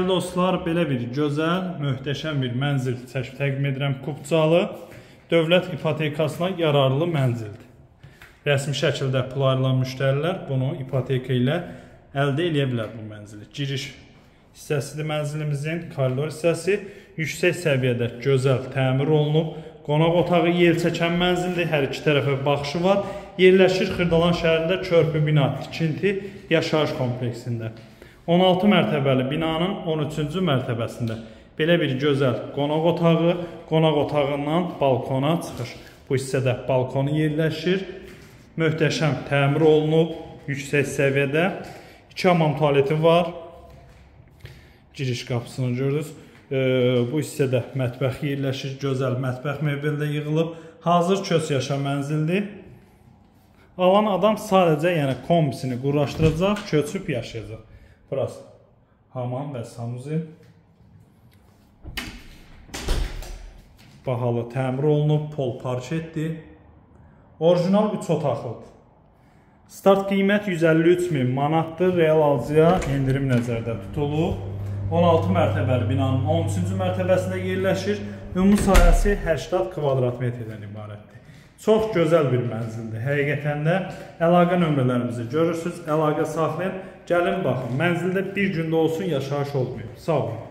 Dostlar, belə bir gözəl, möhtəşəm bir mənzil təqdim edirəm. Kupçalı dövlət ipotekasına yararlı mənzildir. Rəsmi şəkildə pul ayrılan müştərilər bunu ipoteka ilə əldə edə bilər bu mənzili. Giriş hissəsidir mənzilimizin, koridor hissəsi. Yüksək səviyyədə gözəl təmir olunub. Qonaq otağı yel çəkən mənzildir, hər iki tərəfə baxışı var. Yerləşir Xırdalan şəhərində körpü bina tikinti yaşayış kompleksində. 16 mərtəbəli binanın 13-cü mərtəbəsində belə bir gözəl qonaq otağı, qonaq otağından balkona çıxış. Bu hissədə balkonu yerləşir. Möhtəşəm təmir olunub, yüksək səviyyədə. 2 hamam tualeti var. Giriş qapısını görürüz. Bu hissədə mətbəx yerləşir. Gözəl mətbəx mebeldə yığılıb. Hazır köç yaşa mənzildir. Alan adam sadəcə kombisini quraşdıracaq, köçüb yaşayacaq. Burası hamam və sanuzin. Bahalı təmir olunub, pol parketdir. Orijinal 3 otaqlıdır. Start qiymət 153.000 manatdır. Real alıcıya endirim nəzərdə tutulub. 16 mərtəbəli binanın 13-cü mərtəbəsində yerləşir. Ümumi sahəsi 80 kvadrat metrdən ibarətdir. Çox gözəl bir mənzildir. Həqiqətən də əlaqə nömrələrimizi görürsünüz. Əlaqə saxlayın. Gəlin baxın. Mənzildə bir gündə olsun yaşayış olmuyor. Sağ olun.